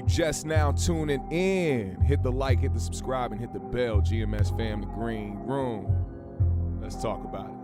you just now tuning in, hit the like, hit the subscribe, and hit the bell. GMS fam, the green room. Let's talk about it.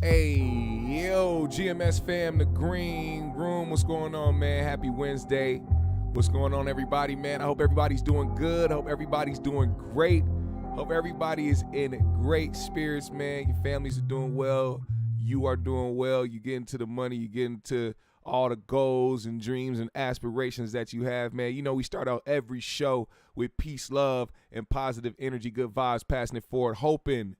Hey, yo, GMS fam, the green room. What's going on, man? Happy Wednesday. What's going on, everybody, man? I hope everybody's doing good. I hope everybody's doing great. Hope everybody is in great spirits, man. Your families are doing well. You are doing well. You get into the money. You get into all the goals and dreams and aspirations that you have, man. You know, we start out every show with peace, love, and positive energy, good vibes, passing it forward, hoping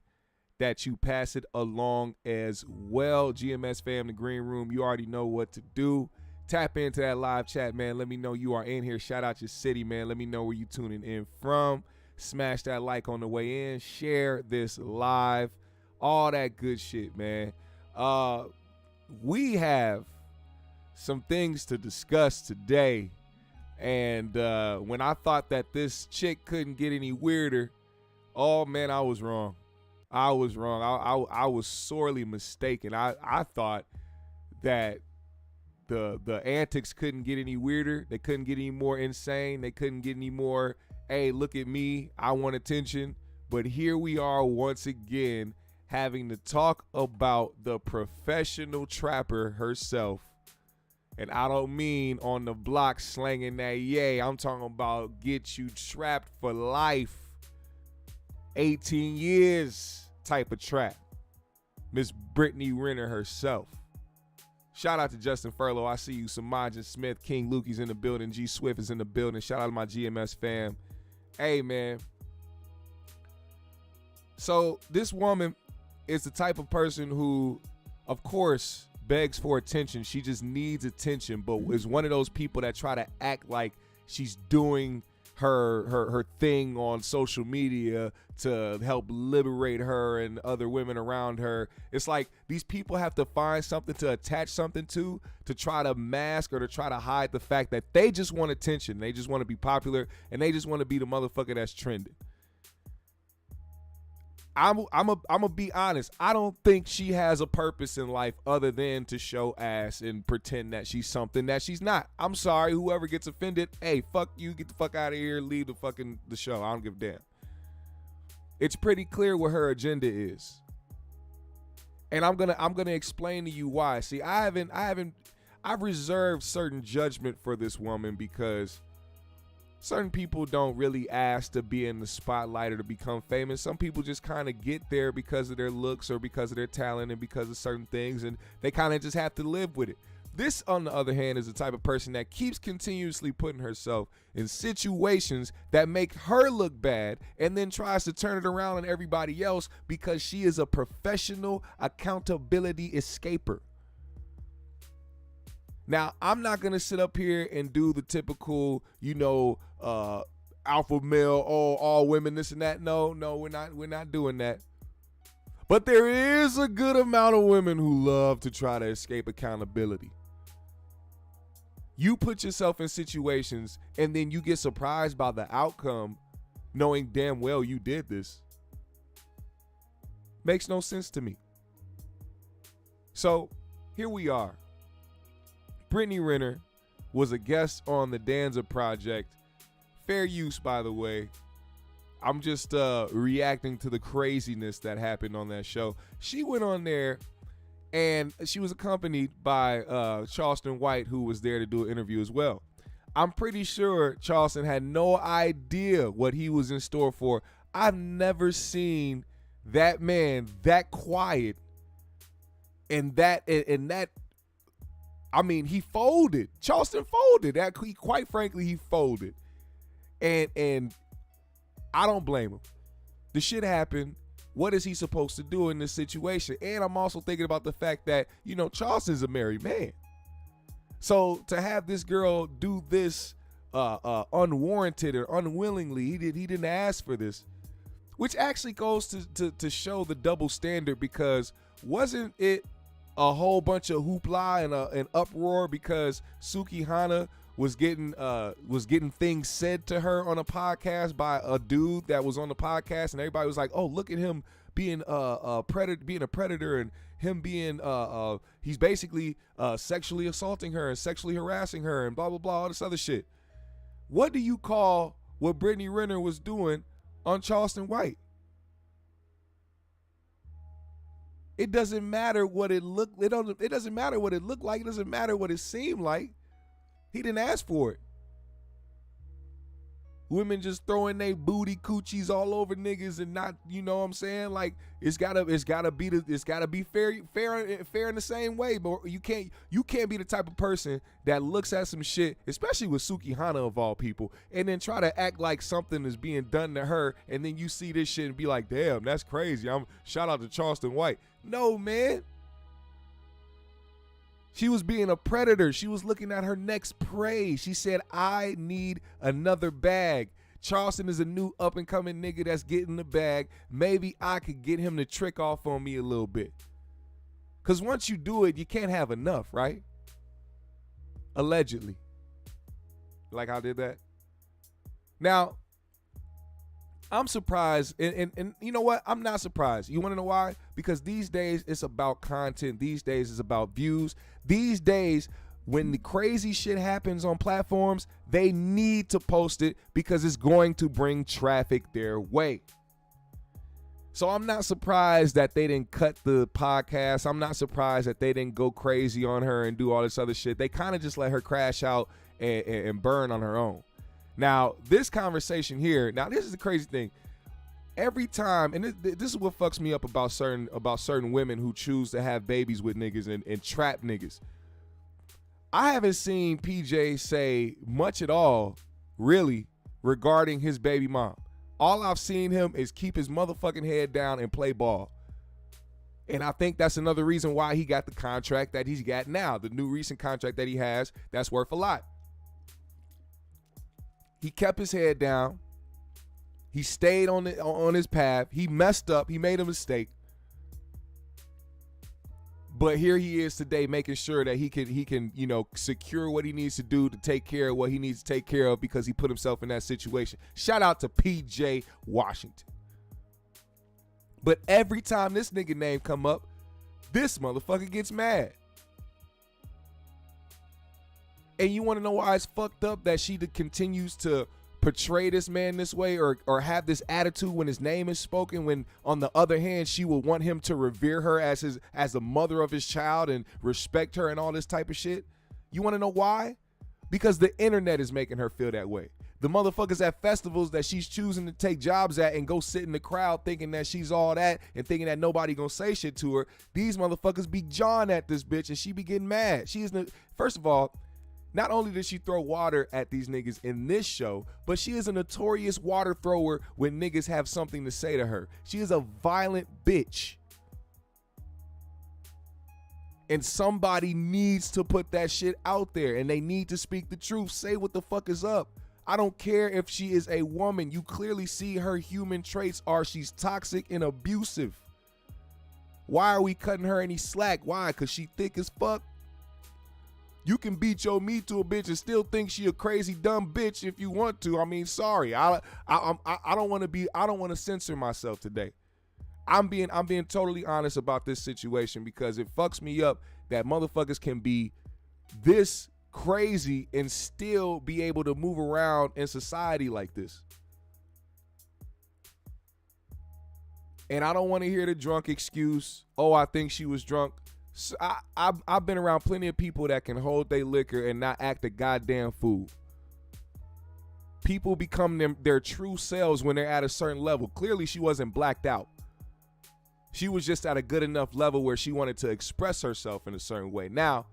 that you pass it along as well. GMS fam, the green room, you already know what to do. Tap into that live chat, man. Let me know you are in here. Shout out your city, man. Let me know where you tuning in from. Smash that like on the way in. Share this live. All that good shit, man. We have some things to discuss today. And when I thought that this chick couldn't get any weirder, oh, man, I was wrong. I was wrong. I was sorely mistaken. I thought that the antics couldn't get any weirder. They couldn't get any more insane. They couldn't get any more, hey, look at me, I want attention. But here we are once again having to talk about the professional trapper herself. And I don't mean on the block slanging that yay. I'm talking about get you trapped for life. 18 years type of trap. Miss Brittany Renner herself. Shout out to Justin Furlow. I see you. Samaj Smith, King Lukey's in the building. G Swift is in the building. Shout out to my GMS fam. Hey, man. So this woman is the type of person who, of course, begs for attention. She just needs attention, but is one of those people that try to act like she's doing her thing on social media to help liberate her and other women around her. It's like these people have to find something to attach something to try to mask or to try to hide the fact that they just want attention. They just want to be popular and they just want to be the motherfucker that's trending. I'm a be honest. I don't think she has a purpose in life other than to show ass and pretend that she's something that she's not. I'm sorry, whoever gets offended, hey, fuck you, get the fuck out of here, leave the show. I don't give a damn. It's pretty clear what her agenda is. And I'm gonna explain to you why. See, I've reserved certain judgment for this woman because certain people don't really ask to be in the spotlight or to become famous. Some people just kind of get there because of their looks or because of their talent and because of certain things, and they kind of just have to live with it. This, on the other hand, is the type of person that keeps continuously putting herself in situations that make her look bad and then tries to turn it around on everybody else because she is a professional accountability escaper. Now, I'm not going to sit up here and do the typical, alpha male, all women, this and that. No, we're not doing that. But there is a good amount of women who love to try to escape accountability. You put yourself in situations and then you get surprised by the outcome knowing damn well you did this. Makes no sense to me. So here we are. Brittany Renner was a guest on the Danza project. Fair use, by the way. I'm just reacting to the craziness that happened on that show. She went on there and she was accompanied by Charleston White, who was there to do an interview as well. I'm pretty sure Charleston had no idea what he was in store for. I've never seen that man that quiet and that I mean, he folded. Charleston folded. Quite frankly, he folded. And I don't blame him. The shit happened. What is he supposed to do in this situation? And I'm also thinking about the fact that, Charleston's a married man. So to have this girl do this unwarranted or unwillingly, he didn't ask for this, which actually goes to show the double standard, because wasn't it a whole bunch of hoopla and an uproar because Suki Hana was getting things said to her on a podcast by a dude that was on the podcast, and everybody was like, "Oh, look at him being a predator, and him being he's basically sexually assaulting her and sexually harassing her and blah blah blah, all this other shit." What do you call what Brittany Renner was doing on Charleston White? It doesn't matter what it looked. It doesn't matter what it looked like. It doesn't matter what it seemed like. He didn't ask for it. Women just throwing their booty coochies all over niggas and not, you know what I'm saying? Like it's gotta be fair in the same way. But you can't be the type of person that looks at some shit, especially with Suki Hana of all people, and then try to act like something is being done to her, and then you see this shit and be like, damn, that's crazy. Shout out to Charleston White. No, man. She was being a predator. She was looking at her next prey. She said, I need another bag. Charleston is a new up-and-coming nigga that's getting the bag. Maybe I could get him to trick off on me a little bit. Because once you do it, you can't have enough, right? Allegedly. Like I did that. Now, I'm surprised, and you know what? I'm not surprised. You want to know why? Because these days it's about content. These days it's about views. These days, when the crazy shit happens on platforms, they need to post it because it's going to bring traffic their way. So I'm not surprised that they didn't cut the podcast. I'm not surprised that they didn't go crazy on her and do all this other shit. They kind of just let her crash out and burn on her own. Now, this conversation here, this is the crazy thing. Every time, and this is what fucks me up about certain women who choose to have babies with niggas and trap niggas. I haven't seen PJ say much at all, really, regarding his baby mom. All I've seen him is keep his motherfucking head down and play ball. And I think that's another reason why he got the contract that he's got now, the new recent contract that he has that's worth a lot. He kept his head down. He stayed on his path. He messed up. He made a mistake. But here he is today making sure that he can secure what he needs to do to take care of what he needs to take care of because he put himself in that situation. Shout out to PJ Washington. But every time this nigga name come up, this motherfucker gets mad. And you want to know why it's fucked up that she continues to portray this man this way or have this attitude when his name is spoken, when on the other hand she will want him to revere her as the mother of his child and respect her and all this type of shit? You want to know why? Because the internet is making her feel that way. The motherfuckers at festivals that she's choosing to take jobs at and go sit in the crowd thinking that she's all that and thinking that nobody gonna say shit to her. These motherfuckers be jawing at this bitch and she be getting mad. She is, first of all, not only does she throw water at these niggas in this show, but she is a notorious water thrower when niggas have something to say to her. She is a violent bitch. And somebody needs to put that shit out there, and they need to speak the truth. Say what the fuck is up. I don't care if she is a woman. You clearly see her human traits are she's toxic and abusive. Why are we cutting her any slack? Why? Because she thick as fuck? You can beat your meat to a bitch and still think she a crazy dumb bitch if you want to. I mean, sorry. I don't want to censor myself today. I'm being totally honest about this situation because it fucks me up that motherfuckers can be this crazy and still be able to move around in society like this. And I don't want to hear the drunk excuse. Oh, I think she was drunk. So I've been around plenty of people that can hold their liquor and not act a goddamn fool. People become their true selves when they're at a certain level. Clearly, she wasn't blacked out. She was just at a good enough level where she wanted to express herself in a certain way. Now,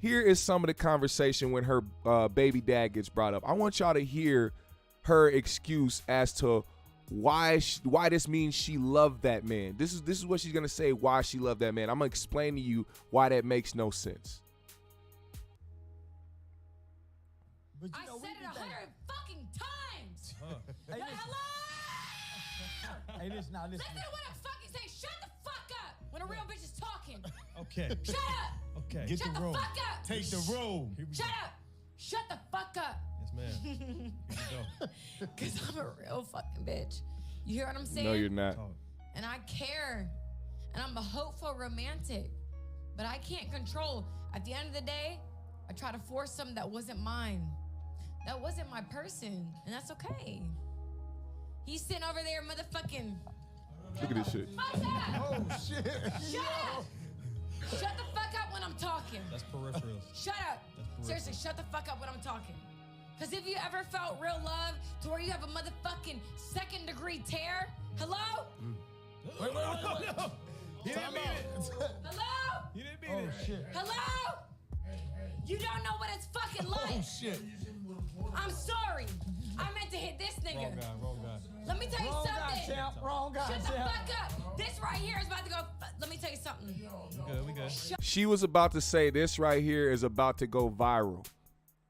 here is some of the conversation when her baby dad gets brought up. I want y'all to hear her excuse as to why this means she loved that man. This is what she's gonna say why she loved that man. I'm gonna explain to you why that makes no sense. But I said it 100 fucking times. Hey, hello. Hey, listen now, listen. Listen to what I'm fucking saying. Shut the fuck up when a real bitch is talking. Okay. Shut up. Okay. Get Shut the fuck up. Take the room. Shut up. Shut the fuck up. Yes, ma'am. Here we go. Because I'm a real fucking bitch. You hear what I'm saying? No, you're not. And I care. And I'm a hopeful romantic. But I can't control. At the end of the day, I try to force something that wasn't mine. That wasn't my person. And that's okay. He's sitting over there motherfucking. Look at this shit. Fuck that. Oh, shit. Shut up. Shut the fuck up when I'm talking. That's peripherals. Shut up. Seriously, shut the fuck up when I'm talking. Because if you ever felt real love to where you have a motherfucking second-degree tear, hello? Wait. He didn't mean it. Hello? He didn't mean it. Shit. Hello? You don't know what it's fucking like. Oh, shit. I'm sorry. I meant to hit this nigga. Wrong guy. Let me tell you something. Wrong guy, Shut the fuck up. This right here is about to go. Let me tell you something. We good. She was about to say this right here is about to go viral.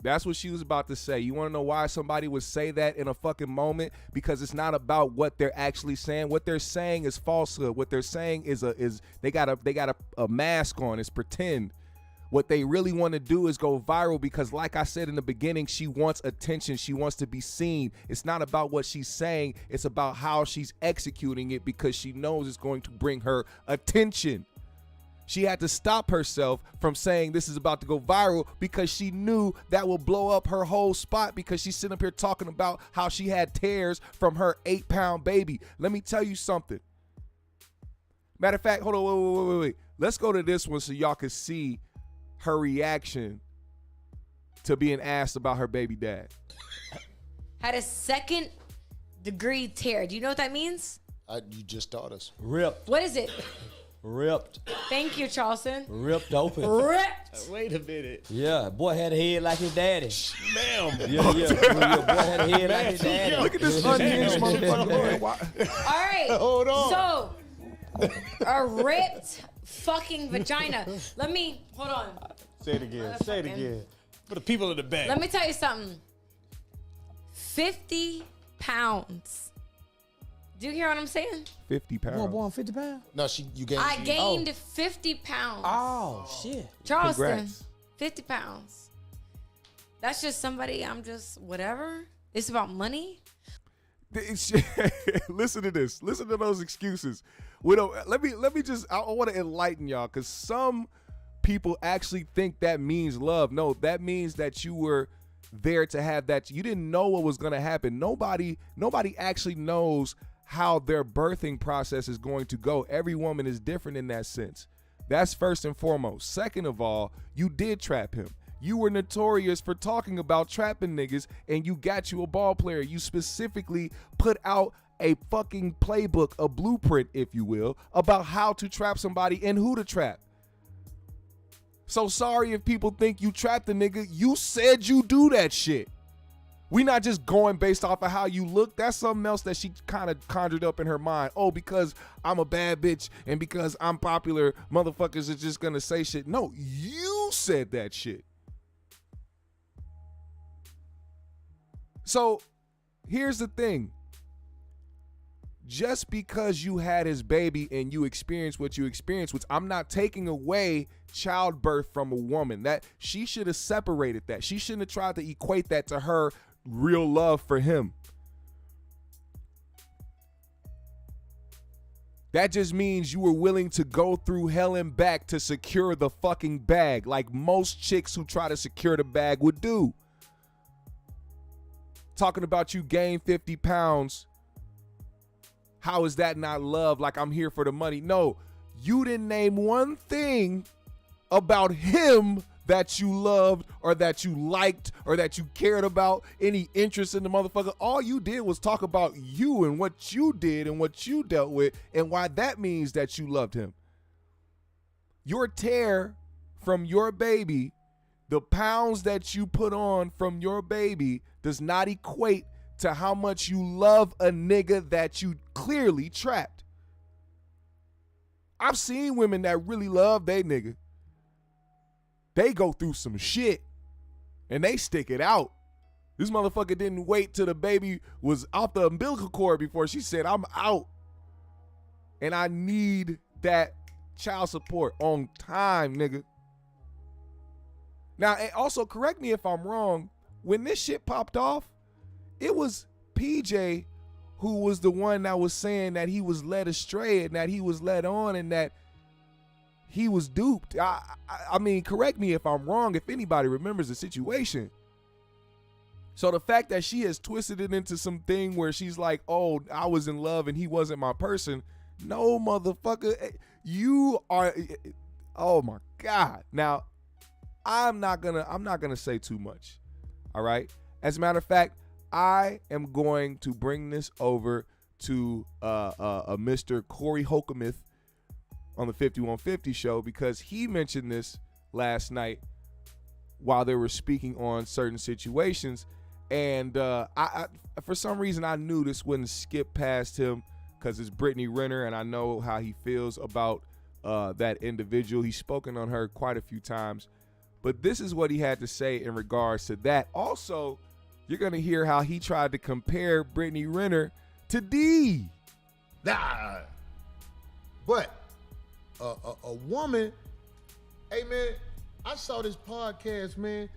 That's what she was about to say. You want to know why somebody would say that in a fucking moment? Because it's not about what they're actually saying. What they're saying is falsehood. What they're saying is they got a mask on. It's pretend. What they really want to do is go viral because, like I said in the beginning, she wants attention. She wants to be seen. It's not about what she's saying. It's about how she's executing it because she knows it's going to bring her attention. She had to stop herself from saying this is about to go viral because she knew that will blow up her whole spot because she's sitting up here talking about how she had tears from her 8-pound baby. Let me tell you something. Matter of fact, hold on, wait. Let's go to this one so y'all can see her reaction to being asked about her baby dad. Had a second-degree tear. Do you know what that means? You just taught us. Ripped. What is it? Ripped. Thank you, Charleston. Ripped open. Ripped. Wait a minute. Yeah, boy had a head like his daddy. Ma'am. Yeah. Boy had a head like his daddy. Look at this unhinged motherfucker. All right. Hold on. So, a ripped fucking vagina. Hold on. Say it again. For the people in the back. Let me tell you something. 50 pounds. Do you hear what I'm saying? 50 pounds. Boy, 50 pounds? No, you gained. I gained 50 pounds. Oh, shit. Charleston, Congrats. 50 pounds. That's just somebody, I'm just whatever. It's about money. Listen to this. Listen to those excuses. Let me just, I want to enlighten y'all because some people actually think that means love. No, that means that you were there to have that. You didn't know what was going to happen. Nobody actually knows how their birthing process is going to go. Every woman is different in that sense. That's first and foremost. Second of all, you did trap him. You were notorious for talking about trapping niggas, and you got you a ball player. You specifically put out a fucking playbook, a blueprint, if you will, about how to trap somebody and who to trap. So sorry if people think you trapped a nigga. You said you do that shit. We not just going based off of how you look. That's something else that she kind of conjured up in her mind. Oh, because I'm a bad bitch and because I'm popular, motherfuckers are just gonna say shit. No, you said that shit. So here's the thing. Just because you had his baby and you experienced what you experienced, which I'm not taking away childbirth from a woman, that she should have separated that. She shouldn't have tried to equate that to her real love for him. That just means you were willing to go through hell and back to secure the fucking bag, like most chicks who try to secure the bag would do. Talking about you gained 50 pounds. How is that not love? Like I'm here for the money. No, you didn't name one thing about him that you loved or that you liked or that you cared about, any interest in the motherfucker. All you did was talk about you and what you did and what you dealt with and why that means that you loved him. Your tear from your baby, the pounds that you put on from your baby does not equate to how much you love a nigga that you clearly trapped. I've seen women that really love they nigga. They go through some shit and they stick it out. This motherfucker didn't wait till the baby was off the umbilical cord before she said, I'm out. And I need that child support on time, nigga. Now, and also correct me if I'm wrong. When this shit popped off, it was PJ who was the one that was saying that he was led astray and that he was led on and that he was duped. I mean, correct me if I'm wrong, if anybody remembers the situation. So the fact that she has twisted it into something where she's like, oh, I was in love and he wasn't my person. No, motherfucker. You are, oh my God. Now, I'm not gonna say too much. All right. As a matter of fact, I am going to bring this over to a Mr. Cory Holcomb on the 5150 show because he mentioned this last night while they were speaking on certain situations. And I for some reason, I knew this wouldn't skip past him because it's Brittany Renner, and I know how he feels about that individual. He's spoken on her quite a few times. But this is what he had to say in regards to that. Also, you're going to hear how he tried to compare Brittany Renner to D. Nah. But a woman, hey, man, I saw this podcast, man.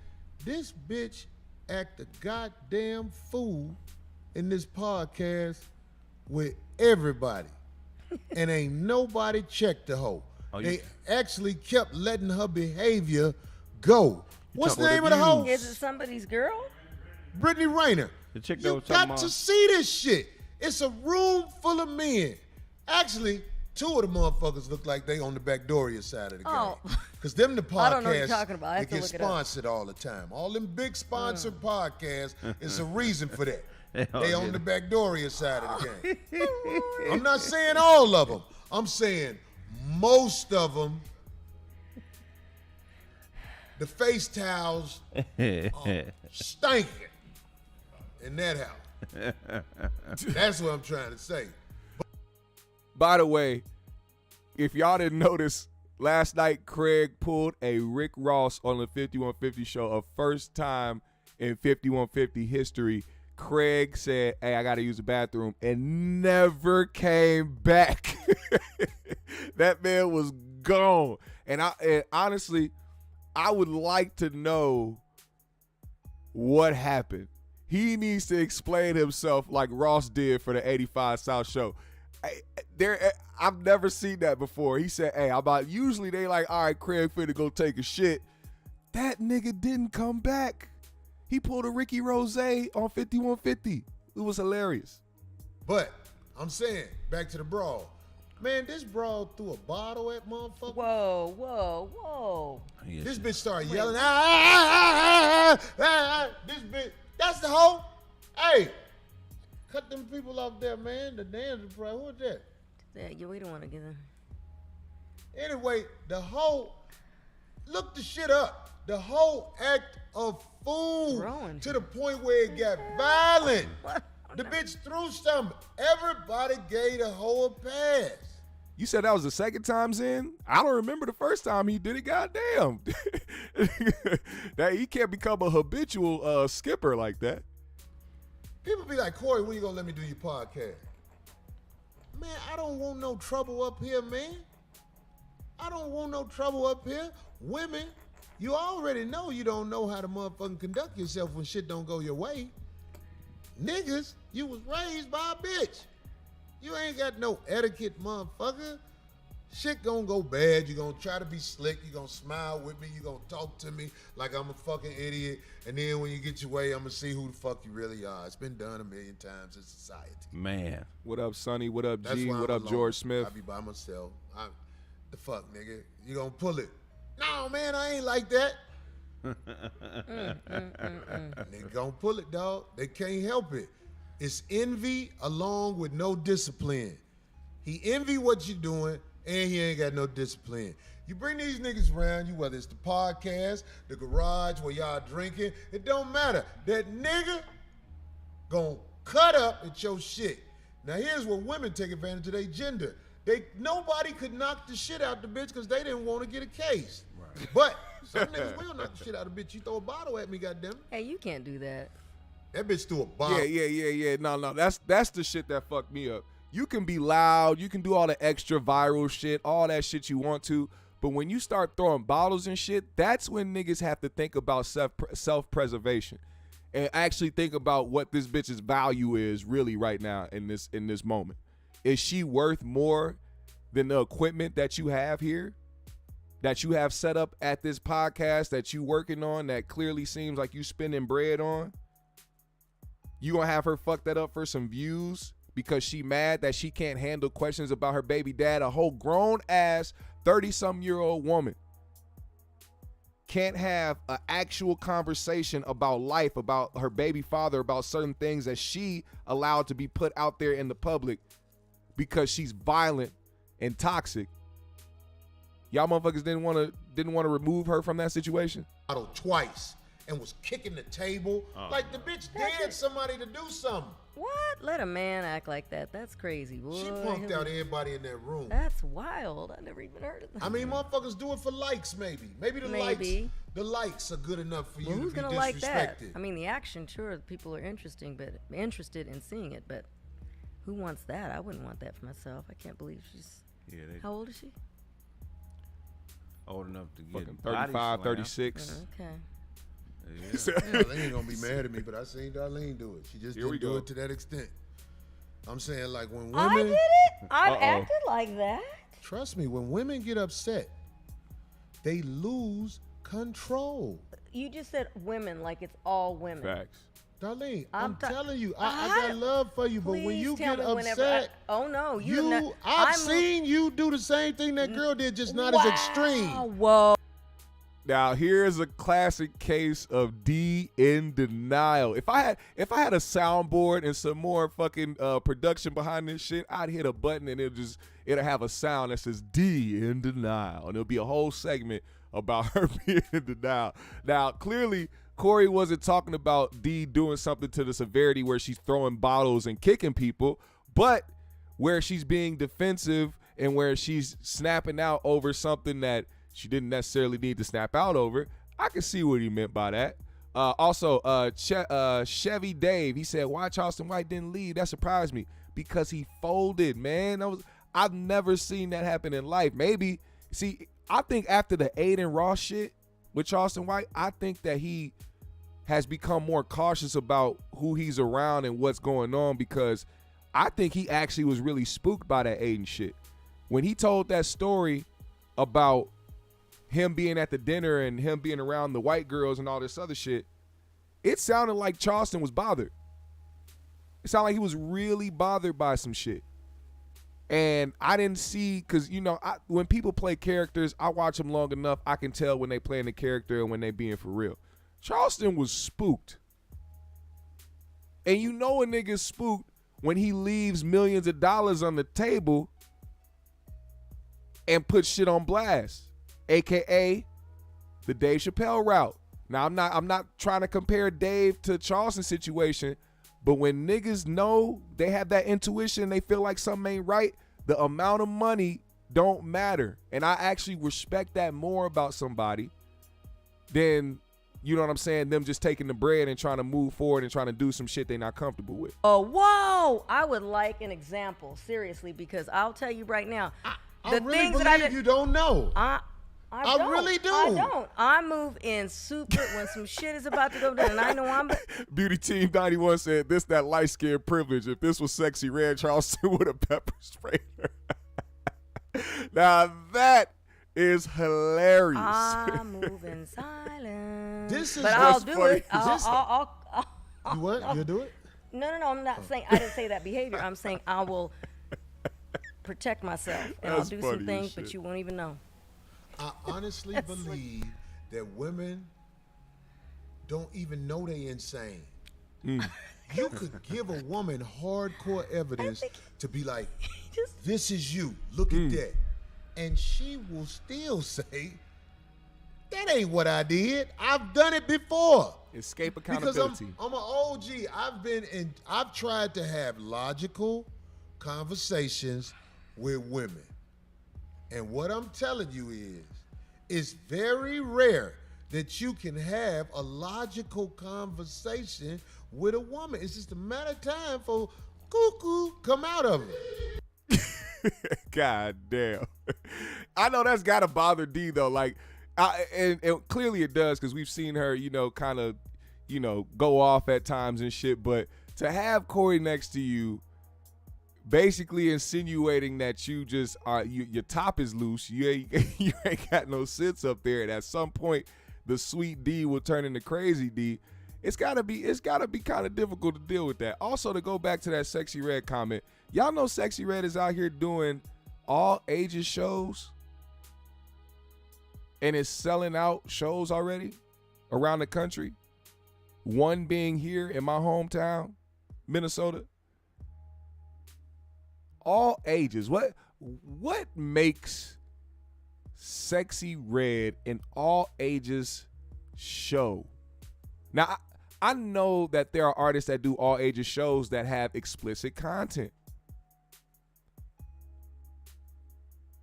This bitch act a goddamn fool in this podcast with everybody. And ain't nobody checked the hoe. They actually kept letting her behavior go. What's the name of the hoe? Is it somebody's girl? Brittany Renner. The chick that You was talking got to about- see this shit. It's a room full of men. Actually, two of the motherfuckers look like they on the Backdoria side of the Oh. game. Because them the podcasts I don't know what you're talking about. I have that to get look it up. sponsored all the time. All them big sponsored podcasts, it's a reason for that. all They on get the Backdoria side of the game. I'm not saying all of them. I'm saying most of them. The face towels stinking in that house. That's what I'm trying to say. By the way, if y'all didn't notice, last night Craig pulled a Rick Ross on the 5150 show, a first time in 5150 history. Craig said, hey, I got to use the bathroom, and never came back. That man was gone. And honestly, I would like to know what happened. He needs to explain himself like Ross did for the 85 South show. I've never seen that before. He said, hey, usually they like, all right, Craig finna go take a shit. That nigga didn't come back. He pulled a Ricky Rose on 5150. It was hilarious. But I'm saying, back to the brawl. Man, this broad threw a bottle at motherfucker. Whoa. This bitch started yelling. Ah. This bitch. That's the hoe. Hey, cut them people off there, man. The Danza prayer. Who is that? Yeah, we don't want to get them. Anyway, the hoe, look the shit up. The whole act of fool Growing. to the point where it got violent. What? The bitch threw something. Everybody gave the hoe a pass. You said that was the second time in? I don't remember the first time he did it. Goddamn. That he can't become a habitual skipper like that. People be like, Cory, when you gonna let me do your podcast? Man, I don't want no trouble up here, man. I don't want no trouble up here. Women, you already know you don't know how to motherfucking conduct yourself when shit don't go your way. Niggas, you was raised by a bitch. You ain't got no etiquette, motherfucker. Shit gonna go bad. You gonna try to be slick. You gonna smile with me. You gonna talk to me like I'm a fucking idiot. And then when you get your way, I'm gonna see who the fuck you really are. It's been done a million times in society. Man. What up, Sonny? What up, That's G? why What I'm up, alone. George Smith? I be by myself. The fuck, nigga? You gonna pull it? No, man, I ain't like that. Nigga gonna pull it, dog. They can't help it. It's envy along with no discipline. He envy what you doing, and he ain't got no discipline. You bring these niggas around you, whether it's the podcast, the garage where y'all drinking, it don't matter. That nigga gonna cut up at your shit. Now here's where women take advantage of their gender. Nobody could knock the shit out the bitch because they didn't want to get a case. Right. But some niggas will knock the shit out of the bitch. You throw a bottle at me, goddamn. Hey, you can't do that. That bitch threw a bottle. Yeah. No. That's the shit that fucked me up. You can be loud, you can do all the extra viral shit, all that shit you want to, but when you start throwing bottles and shit, that's when niggas have to think about self-preservation and actually think about what this bitch's value is really right now in this moment. Is she worth more than the equipment that you have here, that you have set up at this podcast that you working on, that clearly seems like you spending bread on? You gonna have her fuck that up for some views because she mad that she can't handle questions about her baby dad? A whole grown ass 30-some-year-old woman can't have an actual conversation about life, about her baby father, about certain things that she allowed to be put out there in the public because she's violent and toxic. Y'all motherfuckers didn't want to remove her from that situation? Bottle twice and was kicking the table. Like the bitch dared somebody to do something. What? Let a man act like that. That's crazy. Boy. She punked out everybody in that room. That's wild. I never even heard of that. I mean, motherfuckers do it for likes, maybe. Maybe the likes are good enough for you Well, who's to be gonna like that? disrespected. I mean, the action, sure, people are interested in seeing it, but who wants that? I wouldn't want that for myself. I can't believe she's. Yeah, How old is she? Old enough to get Fucking body 35, slammed. 36. Okay. Yeah. Darlene ain't gonna be mad at me, but I seen Darlene do it. She just Here we didn't do go. it to that extent. I'm saying, like, when I women, did it. I've Uh-oh. acted like that. trust me, when women get upset, they lose control. You just said women like it's all women. Facts. Darlene, I'm I'm ta- telling you, I got love for you, but when Please you tell get me whenever upset, oh no, you're not. I've seen you do the same thing that girl did, just not as extreme. Whoa. Now here's a classic case of D in denial. If I had a soundboard and some more fucking production behind this shit, I'd hit a button and it'll have a sound that says D in denial, and it'll be a whole segment about her being in denial. Now clearly Cory wasn't talking about D doing something to the severity where she's throwing bottles and kicking people, but where she's being defensive and where she's snapping out over something that she didn't necessarily need to snap out over. I can see what he meant by that. Also, Chevy Dave, he said, why Charleston White didn't leave? That surprised me because he folded, man. I've never seen that happen in life. Maybe, see, I think after the Aiden Ross shit with Charleston White, I think that he has become more cautious about who he's around and what's going on because I think he actually was really spooked by that Aiden shit. When he told that story about him being at the dinner and him being around the white girls and all this other shit, it sounded like Charleston was bothered. It sounded like he was really bothered by some shit. And I didn't see, because, you know, when people play characters, I watch them long enough, I can tell when they playing the character and when they being for real. Charleston was spooked. And you know a nigga's spooked when he leaves millions of dollars on the table and puts shit on blast, AKA the Dave Chappelle route. Now, I'm not trying to compare Dave to Charleston's situation, but when niggas know, they have that intuition, they feel like something ain't right, the amount of money don't matter. And I actually respect that more about somebody than, you know what I'm saying, them just taking the bread and trying to move forward and trying to do some shit they're not comfortable with. Oh, whoa! I would like an example, seriously, because I'll tell you right now. I really believe you don't know. I don't. really do. I don't. I move in super when some shit is about to go down, and I know I'm. Beauty Team 91 said, this that light skin privilege. If this was Sexy Red, Charleston would have pepper sprayed her. Now that is hilarious. I move in silence. This is but I'll what's do funny. it. I'll You what? You'll do it? No. I'm not saying I didn't say that behavior. I'm saying I will protect myself and That's I'll do funny some as things, shit. but you won't even know. I honestly believe that women don't even know they insane. You could give a woman hardcore evidence to be like, this is you, look at that. And she will still say, that ain't what I did. I've done it before. Escape Because accountability. I'm an OG. I've tried to have logical conversations with women. And what I'm telling you is, it's very rare that you can have a logical conversation with a woman. It's just a matter of time for cuckoo come out of it. God damn. I know that's got to bother D, though. Like, and clearly it does, because we've seen her, you know, kind of, you know, go off at times and shit. But to have Cory next to you, basically insinuating that you just are, your top is loose, you ain't got no sense up there, and at some point the sweet D will turn into crazy D. It's gotta be kind of difficult to deal with that. Also, to go back to that Sexy Red comment, y'all know Sexy Red is out here doing all ages shows and is selling out shows already around the country. One being here in my hometown, Minnesota. All ages. What makes Sexy Red an all ages show? Now, I know that there are artists that do all ages shows that have explicit content.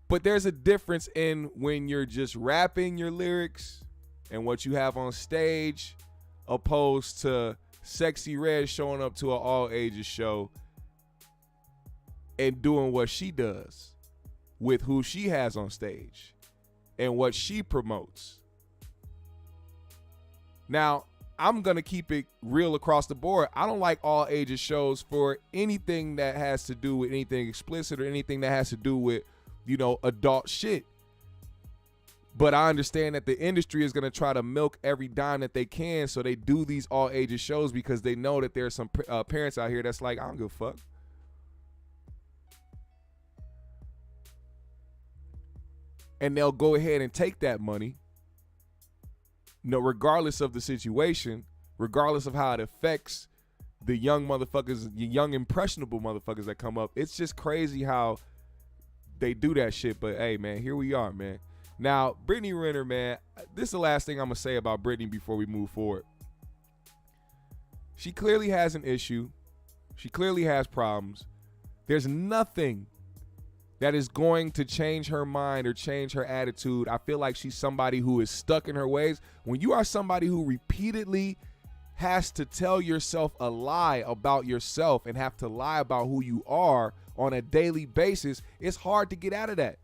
But there's a difference in when you're just rapping your lyrics and what you have on stage, opposed to Sexy Red showing up to an all ages show and doing what she does with who she has on stage and what she promotes. Now, I'm going to keep it real across the board. I don't like all ages shows for anything that has to do with anything explicit or anything that has to do with, you know, adult shit. But I understand that the industry is going to try to milk every dime that they can, so they do these all ages shows because they know that there's some parents out here that's like, I don't give a fuck. And they'll go ahead and take that money, you know, regardless of the situation, regardless of how it affects the young motherfuckers, the young impressionable motherfuckers that come up. It's just crazy how they do that shit. But hey, man, here we are, man. Now, Brittany Renner, man, this is the last thing I'm going to say about Brittany before we move forward. She clearly has an issue. She clearly has problems. There's nothing that is going to change her mind or change her attitude. I feel like she's somebody who is stuck in her ways. When you are somebody who repeatedly has to tell yourself a lie about yourself and have to lie about who you are on a daily basis, it's hard to get out of that.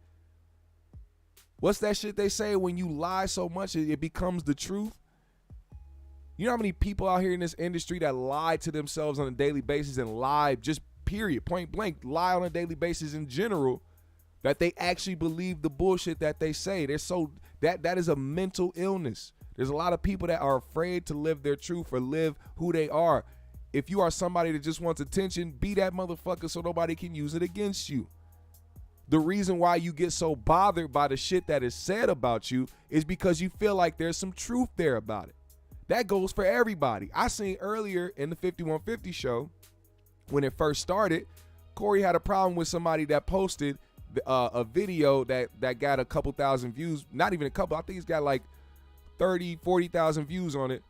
What's that shit they say? When you lie so much, it becomes the truth. You know how many people out here in this industry that lie to themselves on a daily basis and lie, just period, point blank, lie on a daily basis in general, that they actually believe the bullshit that they say. They're so that is a mental illness. There's a lot of people that are afraid to live their truth or live who they are. If you are somebody that just wants attention, be that motherfucker so nobody can use it against you. the reason why you get so bothered by the shit that is said about you is because you feel like there's some truth there about it. That goes for everybody. I seen earlier in the 5150 show, when it first started, Cory had a problem with somebody that posted a video that got a couple thousand views. Not even a couple. I think it's got like 30, 40,000 views on it.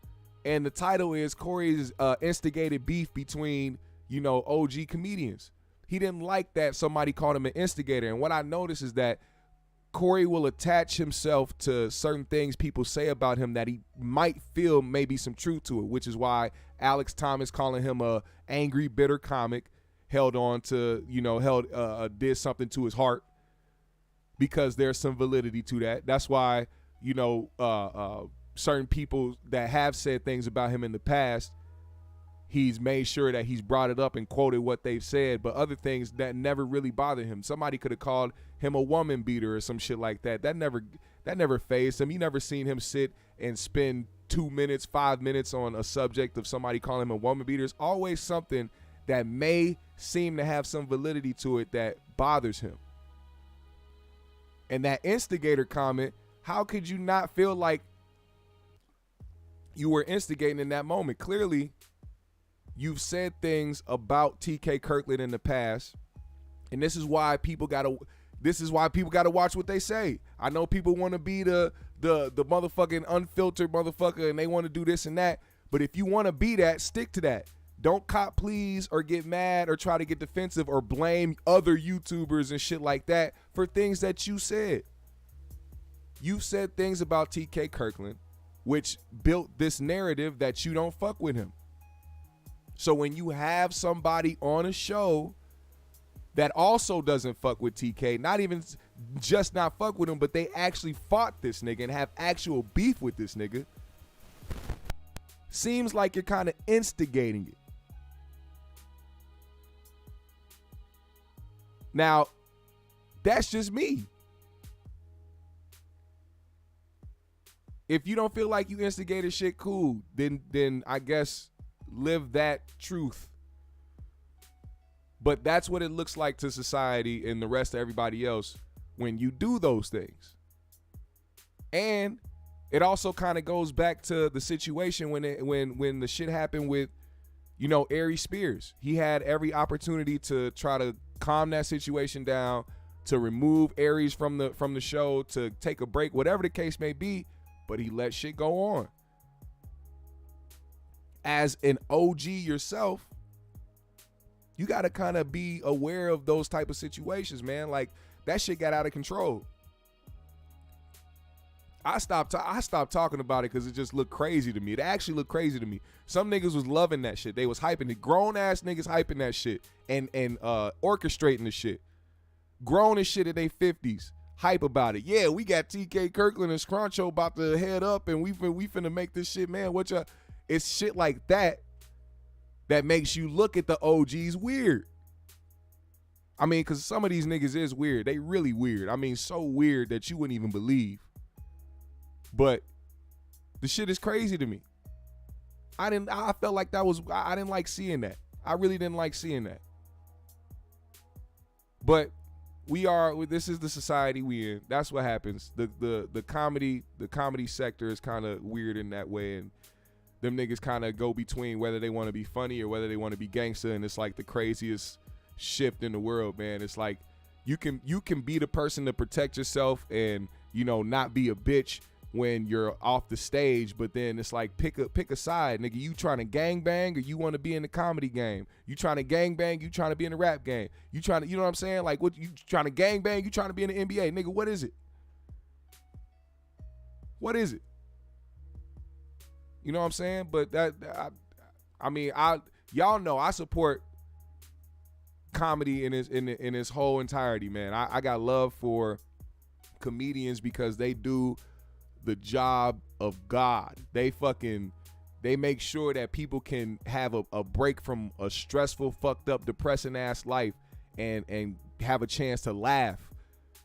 And the title is Cory's instigated beef between, OG comedians. He didn't like that somebody called him an instigator. And what I noticed is that Cory will attach himself to certain things people say about him that he might feel maybe some truth to it, which is why Alex Thomas calling him a angry, bitter comic did something to his heart, because there's some validity to that. That's why, certain people that have said things about him in the past, he's made sure that he's brought it up and quoted what they've said, but other things that never really bothered him. Somebody could have called him a woman beater or some shit like that. That never fazed him. You never seen him sit and spend 2 minutes, 5 minutes on a subject of somebody calling him a woman beater. It's always something that may seem to have some validity to it that bothers him. And that instigator comment, how could you not feel like you were instigating in that moment? Clearly, you've said things about TK Kirkland in the past, and this is why people gotta watch what they say. I know people want to be the motherfucking unfiltered motherfucker, and they want to do this and that. But if you want to be that, stick to that. Don't cop please or get mad or try to get defensive or blame other YouTubers and shit like that for things that you said. You said things about TK Kirkland, which built this narrative that you don't fuck with him. So when you have somebody on a show that also doesn't fuck with TK, not even just not fuck with him, but they actually fought this nigga and have actual beef with this nigga, seems like you're kind of instigating it. Now, that's just me. If you don't feel like you instigated shit, cool. Then I guess live that truth. But that's what it looks like to society and the rest of everybody else when you do those things. And it also kind of goes back to the situation when the shit happened with, Aries Spears. He had every opportunity to try to calm that situation down, to remove Aries from the show, to take a break, whatever the case may be, but he let shit go on. As an OG yourself, you got to kind of be aware of those type of situations, man. Like, that shit got out of control. I stopped talking about it because it just looked crazy to me. It actually looked crazy to me. Some niggas was loving that shit. They was hyping it. Grown-ass niggas hyping that shit and orchestrating the shit. Grown as shit in their 50s. Hype about it. Yeah, we got TK Kirkland and Scruncho about to head up, and we finna make this shit, man. It's shit like that makes you look at the OGs weird. I mean, because some of these niggas is weird. They really weird. I mean, so weird that you wouldn't even believe. But the shit is crazy to me. I felt like I didn't like seeing that. I really didn't like seeing that. But this is the society we in. That's what happens. The comedy sector is kind of weird in that way, and them niggas kind of go between whether they want to be funny or whether they want to be gangster, and it's like the craziest shift in the world, man. It's like you can be the person to protect yourself and not be a bitch when you're off the stage, but then it's like pick a side, nigga. You trying to gangbang or you want to be in the comedy game? You trying to gangbang? You trying to be in the rap game? You trying to, you know what I'm saying? Like, what you trying to gangbang? You trying to be in the NBA, nigga? What is it? What is it? You know what I'm saying? But y'all know I support comedy in its whole entirety, man. I got love for comedians because they do the job of God. They make sure that people can have a break from a stressful, fucked up, depressing ass life and have a chance to laugh,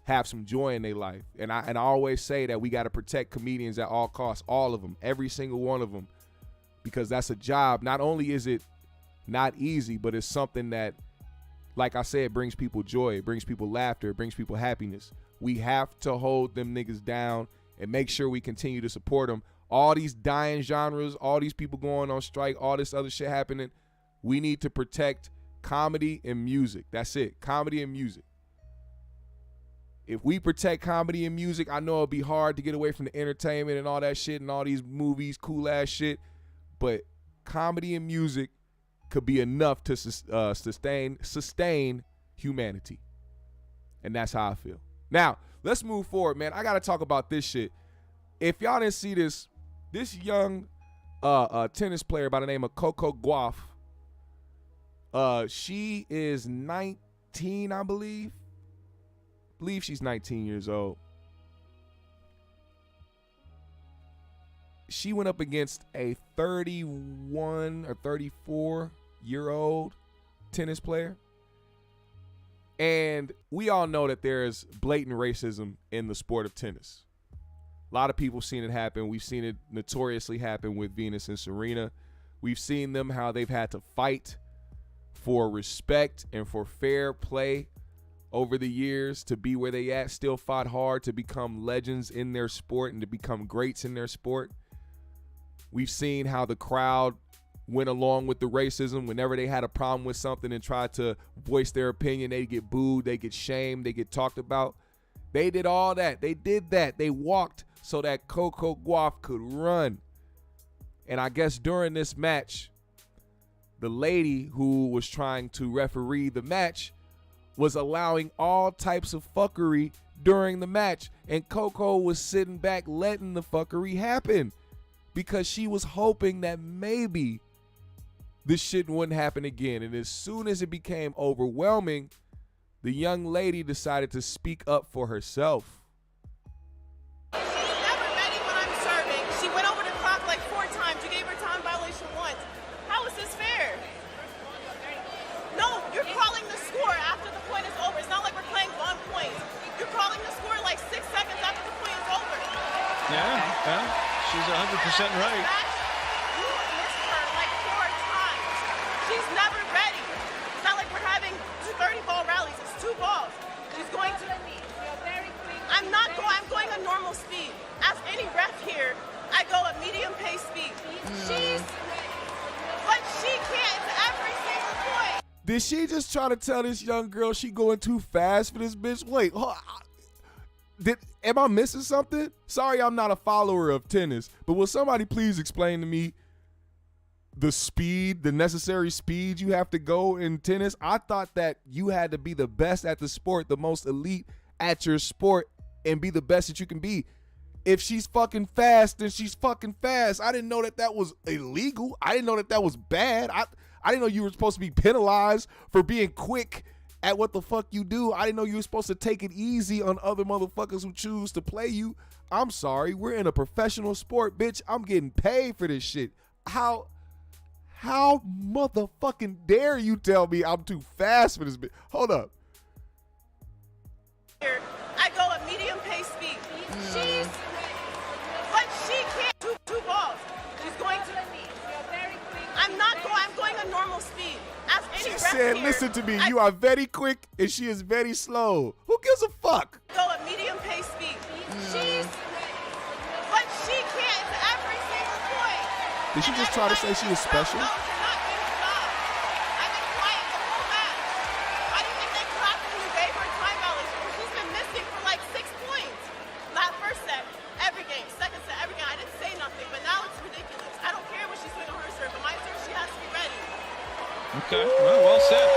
have some joy in their life. And I always say that we got to protect comedians at all costs, all of them, every single one of them, because that's a job. Not only is it not easy, but it's something that like I said, it brings people joy, it brings people laughter, it brings people happiness. We have to hold them niggas down and make sure we continue to support them. All these dying genres, all these people going on strike, all this other shit happening, we need to protect comedy and music. That's it, comedy and music. If we protect comedy and music, I know it'll be hard to get away from the entertainment and all that shit and all these movies, cool ass shit, but comedy and music could be enough to sustain humanity. And that's how I feel. Now, let's move forward, man. I got to talk about this shit. If y'all didn't see this young tennis player by the name of Coco Gauff, she is 19, I believe. I believe she's 19 years old. She went up against a 31 or 34-year-old tennis player. And we all know that there's blatant racism in the sport of tennis. A lot of people seen it happen. We've seen it notoriously happen with Venus and Serena. We've seen them, how they've had to fight for respect and for fair play over the years to be where they at, still fought hard to become legends in their sport and to become greats in their sport. We've seen how the crowd went along with the racism. Whenever they had a problem with something and tried to voice their opinion, they get booed, they get shamed, they get talked about. They did all that. They did that. They walked so that Coco Gauff could run. And I guess during this match, the lady who was trying to referee the match was allowing all types of fuckery during the match. And Coco was sitting back letting the fuckery happen because she was hoping that maybe this shit wouldn't happen again. And as soon as it became overwhelming, the young lady decided to speak up for herself. She's never ready when I'm serving. She went over the clock like 4 times. You gave her time violation once. How is this fair? No, you're calling the score after the point is over. It's not like we're playing 1 point. You're calling the score like 6 seconds after the point is over. Yeah, she's 100% right. You missed her like 4 times. She's never ready. It's not like we're having 30-ball rallies. It's 2 balls. She's going to. I'm not going. I'm going a normal speed. Ask any ref here. I go a medium pace speed. But she can't every single point. Did she just try to tell this young girl she going too fast for this bitch? Wait, am I missing something? Sorry, I'm not a follower of tennis, but will somebody please explain to me the speed, the necessary speed you have to go in tennis? I thought that you had to be the best at the sport, the most elite at your sport, and be the best that you can be. If she's fucking fast, then she's fucking fast. I didn't know that that was illegal. I didn't know that that was bad. I didn't know you were supposed to be penalized for being quick at what the fuck you do. I didn't know you were supposed to take it easy on other motherfuckers who choose to play you. I'm sorry. We're in a professional sport, bitch. I'm getting paid for this shit. How motherfucking dare you tell me I'm too fast for this bitch? Hold up. Here, I go a medium pace speed. But she can't. 2 balls. She's going to. I'm not going. I'm going a normal speed. Ask any She ref said, here. listen to me. You are very quick and she is very slow. Who gives a fuck? Go a medium pace speed. But she can't every single point. Did she just try to say she was special? No, you're not doing your job. I've been quiet the whole match. Why do you think they clapped when you gave her time violation? She's been missing for like 6 points. Not first set, every game, second set, every game. I didn't say nothing, but now it's ridiculous. I don't care what she's doing on her serve, but my serve, she has to be ready. Okay, well said.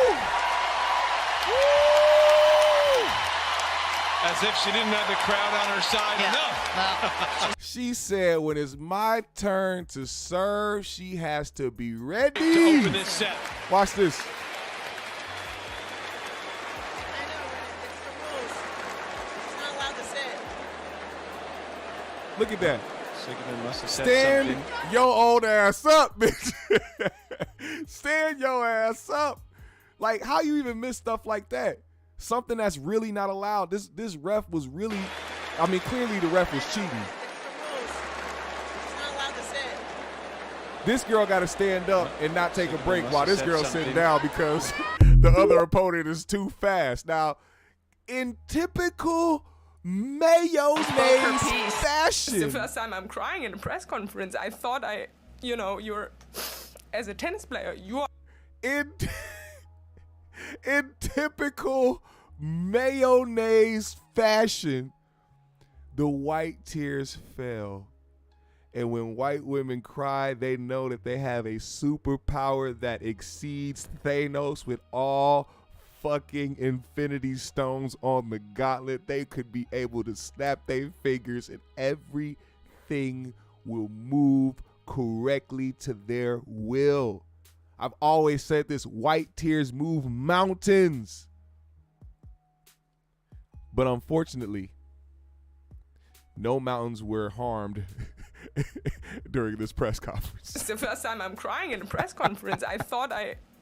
As if she didn't have the crowd on her side enough. She said when it's my turn to serve, she has to be ready. To open this set. Watch this. I know, it's the rules. It's not allowed to sit. Look at that. Sigmund must have said Stand something. your old ass up, bitch. Stand your ass up. Like, how you even miss stuff like that? Something that's really not allowed. This ref was really, I mean, clearly the ref was cheating. It's not allowed to sit. This girl got to stand up and not take a break Must while have this said girl's something. sitting down because the other opponent is too fast. Now, in typical mayonnaise fashion. It's the first time I'm crying in a press conference. I thought you're, as a tennis player, you are. In typical mayonnaise fashion, the white tears fell. And when white women cry, they know that they have a superpower that exceeds Thanos with all fucking infinity stones on the gauntlet. They could be able to snap their fingers and everything will move correctly to their will. I've always said this, white tears move mountains. But unfortunately, no mountains were harmed during this press conference. It's the first time I'm crying in a press conference. I thought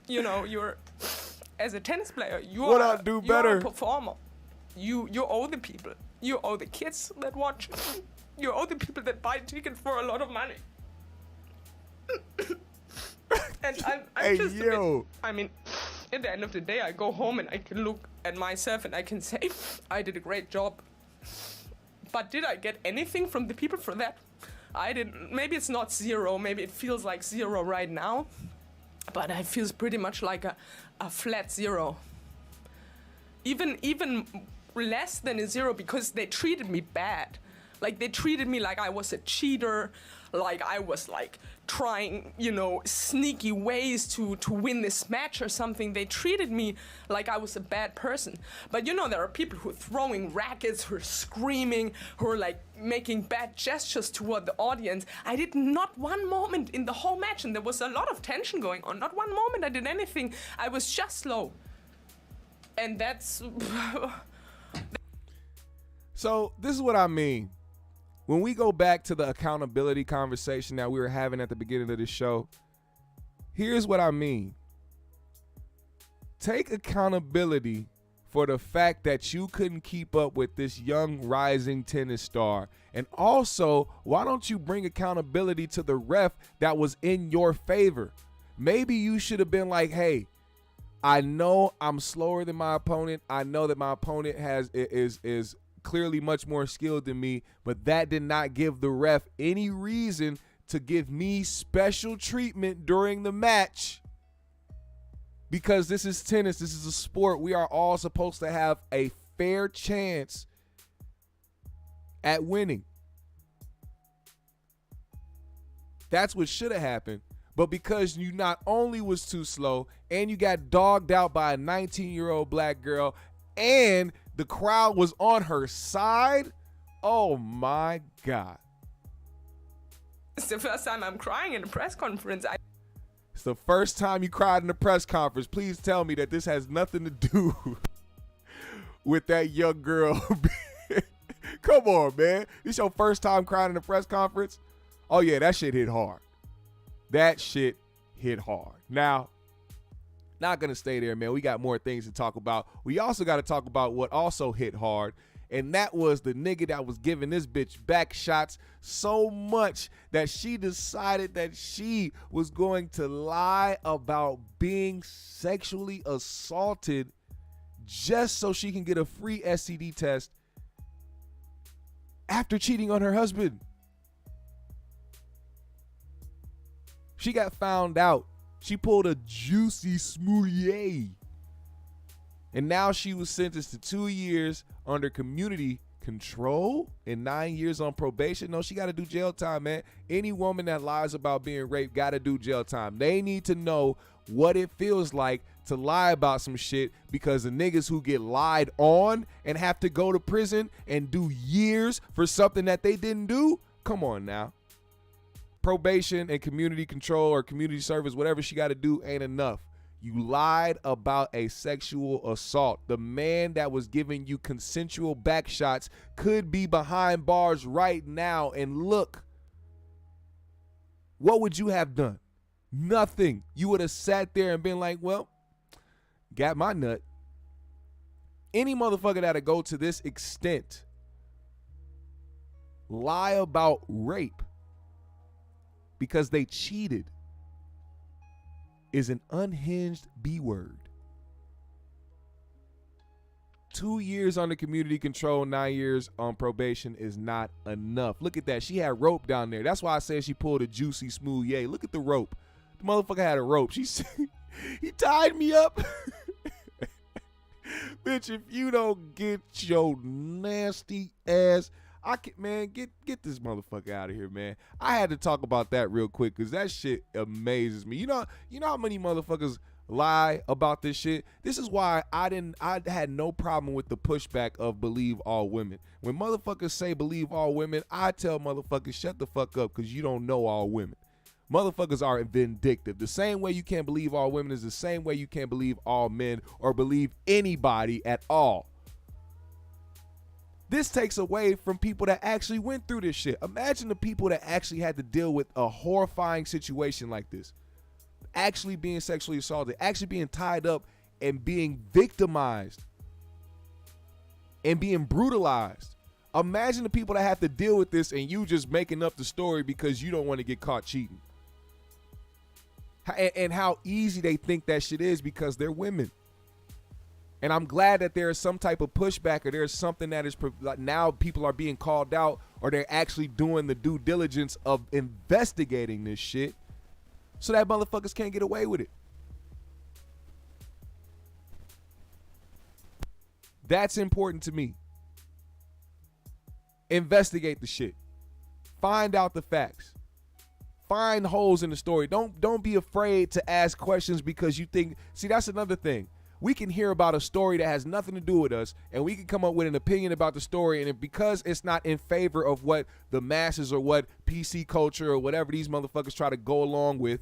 you're, as a tennis player, you are a performer. You owe the people. You owe the kids that watch. You owe the people that buy tickets for a lot of money. And I'm just a bit, I mean, at the end of the day, I go home and I can look at myself and I can say, I did a great job. But did I get anything from the people for that? I didn't. Maybe it's not zero. Maybe it feels like zero right now. But it feels pretty much like a flat zero. Even less than a zero because they treated me bad. Like they treated me like I was a cheater, like I was like trying, sneaky ways to win this match or something. They treated me like I was a bad person. But there are people who are throwing rackets, who are screaming, who are like making bad gestures toward the audience. I did not one moment in the whole match, and there was a lot of tension going on. Not one moment I did anything. I was just slow. And that's... So this is what I mean. When we go back to the accountability conversation that we were having at the beginning of the show, here's what I mean. Take accountability for the fact that you couldn't keep up with this young rising tennis star. And also, why don't you bring accountability to the ref that was in your favor? Maybe you should have been like, hey, I know I'm slower than my opponent. I know that my opponent is clearly much more skilled than me, but that did not give the ref any reason to give me special treatment during the match. Because this is tennis, this is a sport. We are all supposed to have a fair chance at winning. That's what should have happened. But because you not only was too slow and you got dogged out by a 19-year-old black girl and the crowd was on her side, oh my God. It's the first time I'm crying in a press conference. It's the first time you cried in a press conference. Please tell me that this has nothing to do with that young girl. Come on, man. This your first time crying in a press conference? Oh yeah, that shit hit hard. That shit hit hard. Now, not going to stay there, man. We got more things to talk about. We also got to talk about what also hit hard, and that was the nigga that was giving this bitch back shots so much that she decided that she was going to lie about being sexually assaulted just so she can get a free STD test after cheating on her husband. She got found out. She pulled a juicy smoothie. And now she was sentenced to 2 years under community control and 9 years on probation. No, she got to do jail time, man. Any woman that lies about being raped got to do jail time. They need to know what it feels like to lie about some shit, because the niggas who get lied on and have to go to prison and do years for something that they didn't do, come on now. Probation and community control or community service, whatever she got to do, ain't enough. You lied about a sexual assault. The man that was giving you consensual back shots could be behind bars right now. And look, what would you have done? Nothing. You would have sat there and been like, well, got my nut. Any motherfucker that'll go to this extent, lie about rape because they cheated, is an unhinged B word. 2 years under community control, 9 years on probation is not enough. Look at that. She had rope down there. That's why I said she pulled a juicy smooth yay. Look at the rope. The motherfucker had a rope. He tied me up. Bitch, if you don't get your nasty ass, get this motherfucker out of here, man. I had to talk about that real quick because that shit amazes me. You know how many motherfuckers lie about this shit? This is why I had no problem with the pushback of believe all women. When motherfuckers say believe all women, I tell motherfuckers shut the fuck up because you don't know all women. Motherfuckers are vindictive. The same way you can't believe all women is the same way you can't believe all men or believe anybody at all. This takes away from people that actually went through this shit. Imagine the people that actually had to deal with a horrifying situation like this. Actually being sexually assaulted, actually being tied up and being victimized and being brutalized. Imagine the people that have to deal with this and you just making up the story because you don't want to get caught cheating. And how easy they think that shit is because they're women. And I'm glad that there is some type of pushback or there's something that is now people are being called out or they're actually doing the due diligence of investigating this shit so that motherfuckers can't get away with it. That's important to me. Investigate the shit. Find out the facts. Find holes in the story. Don't be afraid to ask questions because you think, see, that's another thing. We can hear about a story that has nothing to do with us and we can come up with an opinion about the story, and because it's not in favor of what the masses or what PC culture or whatever these motherfuckers try to go along with,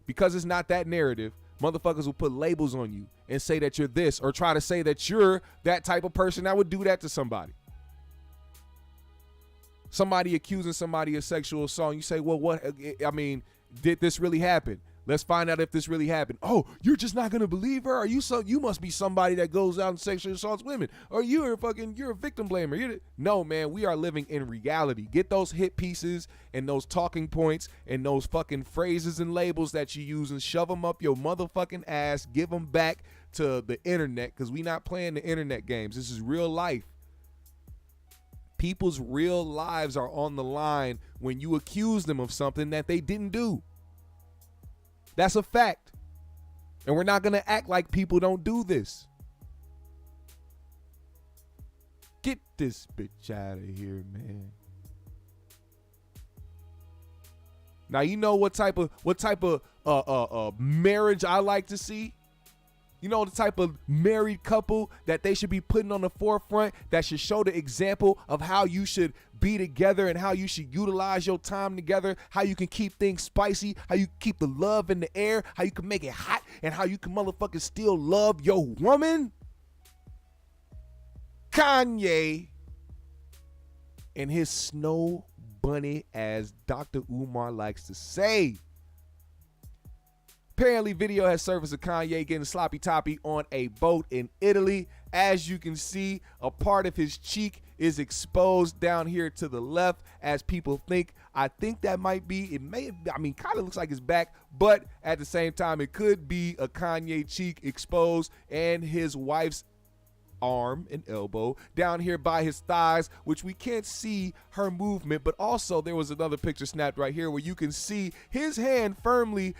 because it's not that narrative, motherfuckers will put labels on you and say that you're this or try to say that you're that type of person that would do that to somebody. Somebody accusing somebody of sexual assault, you say, well, what, I mean, did this really happen? Let's find out if this really happened. Oh, you're just not gonna believe her? You must be somebody that goes out and sexually assaults women. Or you're a victim blamer. No, man, we are living in reality. Get those hit pieces and those talking points and those fucking phrases and labels that you use and shove them up your motherfucking ass. Give them back to the internet because we not playing the internet games. This is real life. People's real lives are on the line when you accuse them of something that they didn't do. That's a fact. And we're not going to act like people don't do this. Get this bitch out of here, man. Now, you know what type of marriage I like to see? You know the type of married couple that they should be putting on the forefront that should show the example of how you should be together and how you should utilize your time together, how you can keep things spicy, how you keep the love in the air, how you can make it hot, and how you can motherfucking still love your woman? Kanye and his snow bunny, as Dr. Umar likes to say. Apparently, video has surfaced of Kanye getting sloppy toppy on a boat in Italy. As you can see, a part of his cheek is exposed down here to the left, as people think. I think that might be, kind of looks like his back, but at the same time, it could be a Kanye cheek exposed and his wife's arm and elbow down here by his thighs, which we can't see her movement, but also there was another picture snapped right here where you can see his hand firmly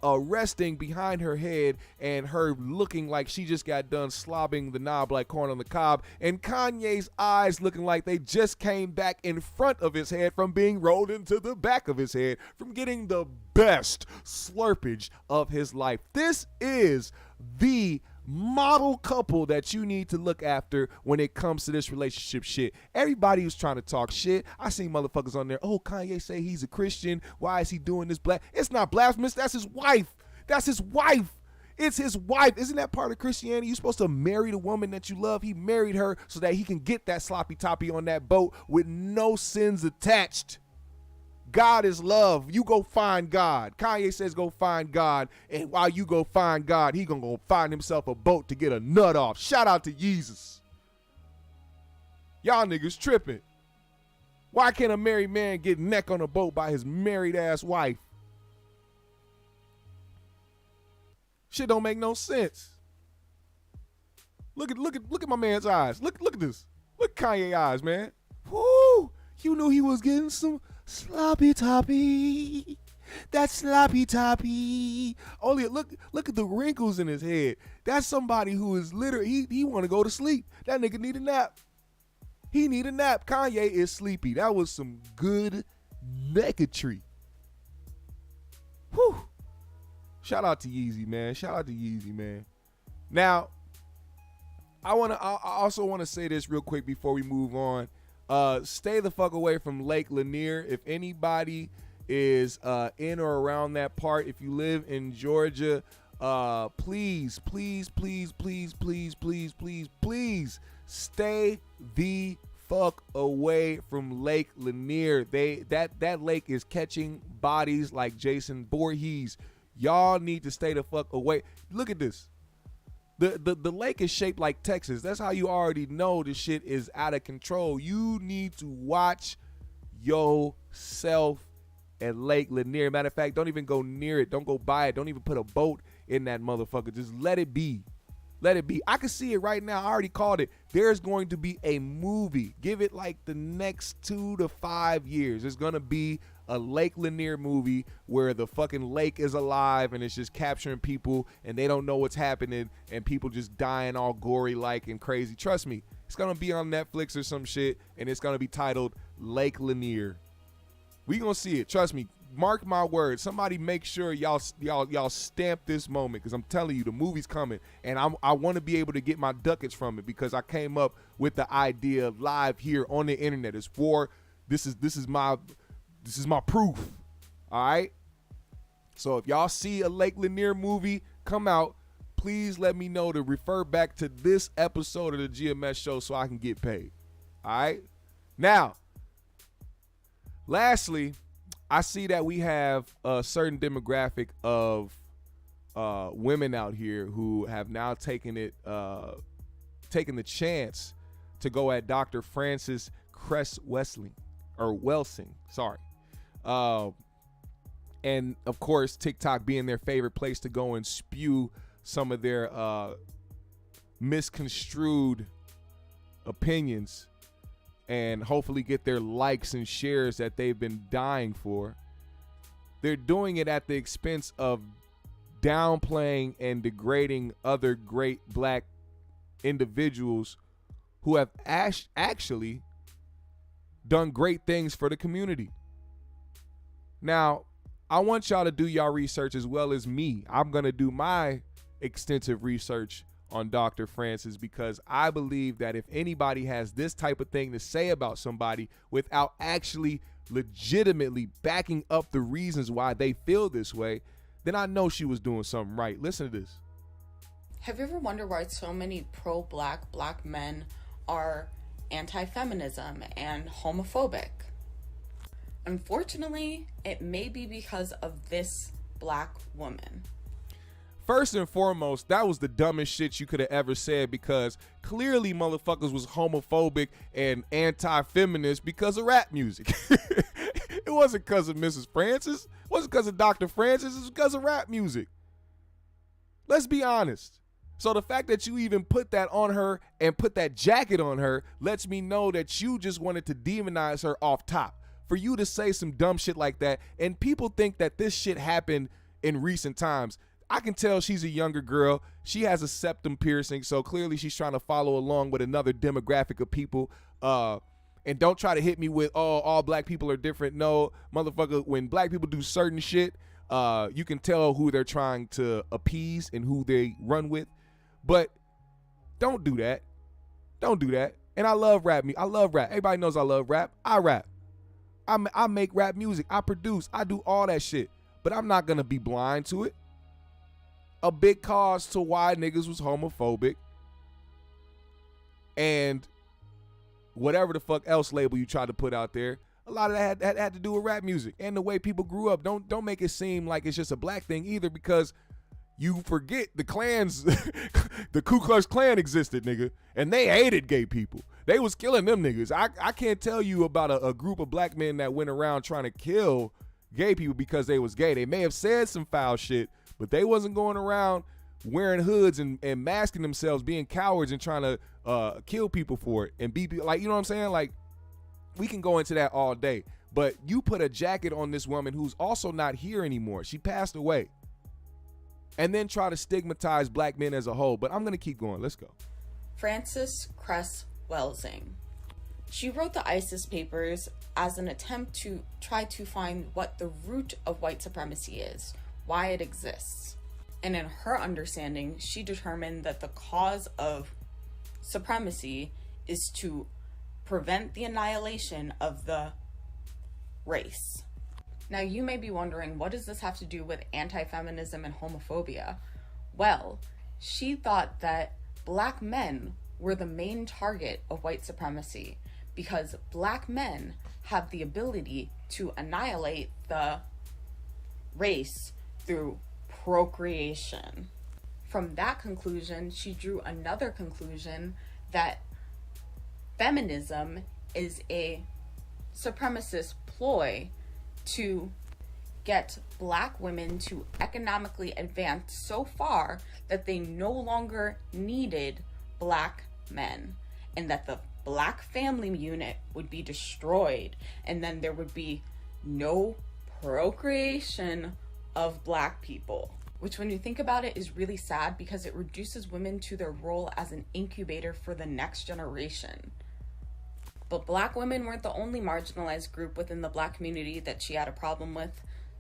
resting behind her head and her looking like she just got done slobbing the knob like corn on the cob, and Kanye's eyes looking like they just came back in front of his head from being rolled into the back of his head from getting the best slurpage of his life. This is the model couple that you need to look after when it comes to this relationship shit. Everybody who's trying to talk shit, I seen motherfuckers on there, oh, Kanye say he's a Christian, why is he doing this? It's not blasphemous, that's his wife. It's his wife. Isn't that part of Christianity? You're supposed to marry the woman that you love. He married her so that he can get that sloppy toppy on that boat with no sins attached. God is love. You go find God. Kanye says go find God. And while you go find God, he gonna go find himself a boat to get a nut off. Shout out to Jesus. Y'all niggas tripping. Why can't a married man get neck on a boat by his married ass wife? Shit don't make no sense. Look at my man's eyes. Look at this. Look at Kanye eyes, man. Woo! You knew he was getting some sloppy toppy. That sloppy toppy. Only look at the wrinkles in his head. That's somebody who is literally he want to go to sleep. That nigga need a nap. He need a nap. Kanye is sleepy. That was some good necketry. Whew. Shout out to Yeezy, man. Now, I also want to say this real quick before we move on. Stay the fuck away from Lake Lanier. If anybody is in or around that part, if you live in Georgia, please stay the fuck away from Lake Lanier. That lake is catching bodies like Jason Voorhees. Y'all need to stay the fuck away. Look at this. The lake is shaped like Texas. That's how you already know the shit is out of control. You need to watch yourself at Lake Lanier. Matter of fact, don't even go near it. Don't go by it. Don't even put a boat in that motherfucker. Just let it be. Let it be. I can see it right now. I already called it. There's going to be a movie. Give it like the next 2 to 5 years. There's going to be a Lake Lanier movie where the fucking lake is alive and it's just capturing people and they don't know what's happening and people just dying all gory like and crazy. Trust me, it's going to be on Netflix or some shit and it's going to be titled Lake Lanier. We going to see it. Trust me. Mark my words. Somebody make sure y'all stamp this moment because I'm telling you the movie's coming and I want to be able to get my ducats from it because I came up with the idea live here on the internet. It's for this is my proof. All right. So if y'all see a Lake Lanier movie come out, please let me know to refer back to this episode of the GMS show so I can get paid. All right. Now, lastly, I see that we have a certain demographic of women out here who have now taken the chance to go at Dr. Frances Cress Welsing. Sorry. And of course, TikTok being their favorite place to go and spew some of their misconstrued opinions and hopefully get their likes and shares that they've been dying for. They're doing it at the expense of downplaying and degrading other great black individuals who have actually done great things for the community. Now, I want y'all to do y'all research as well as me. I'm going to do my extensive research on Dr. Frances because I believe that if anybody has this type of thing to say about somebody without actually legitimately backing up the reasons why they feel this way, then I know she was doing something right. Listen to this. Have you ever wondered why so many pro-black men are anti-feminism and homophobic? Unfortunately, it may be because of this black woman. First and foremost, that was the dumbest shit you could have ever said because clearly motherfuckers was homophobic and anti-feminist because of rap music. It wasn't because of Mrs. Frances. It wasn't because of Dr. Frances. It was because of rap music. Let's be honest. So the fact that you even put that on her and put that jacket on her lets me know that you just wanted to demonize her off top. For you to say some dumb shit like that, and people think that this shit happened in recent times. I can tell she's a younger girl. She has a septum piercing, so clearly she's trying to follow along with another demographic of people. And don't try to hit me with, oh, all black people are different. No, motherfucker, when black people do certain shit, you can tell who they're trying to appease and who they run with. But don't do that. Don't do that. And I love rap. I love rap. Everybody knows I love rap. I rap. I make rap music. I produce. I do all that shit. But I'm not going to be blind to it. A big cause to why niggas was homophobic and whatever the fuck else label you try to put out there, a lot of that had to do with rap music and the way people grew up. Don't make it seem like it's just a black thing either because you forget the clans, the Ku Klux Klan existed, nigga, and they hated gay people. They was killing them niggas. I can't tell you about a group of black men that went around trying to kill gay people because they was gay. They may have said some foul shit, but they wasn't going around wearing hoods and masking themselves, being cowards and trying to kill people for it and be like, you know what I'm saying? Like, we can go into that all day. But you put a jacket on this woman who's also not here anymore. She passed away. And then try to stigmatize black men as a whole. But I'm going to keep going. Let's go. Frances Cress Welsing. She wrote the ISIS papers as an attempt to try to find what the root of white supremacy is, why it exists. And in her understanding, she determined that the cause of supremacy is to prevent the annihilation of the race. Now, you may be wondering, what does this have to do with anti-feminism and homophobia? Well, she thought that black men were the main target of white supremacy because black men have the ability to annihilate the race through procreation. From that conclusion, she drew another conclusion that feminism is a supremacist ploy to get black women to economically advance so far that they no longer needed black men, and that the black family unit would be destroyed, and then there would be no procreation of black people. Which, when you think about it, is really sad because it reduces women to their role as an incubator for the next generation. But black women weren't the only marginalized group within the black community that she had a problem with.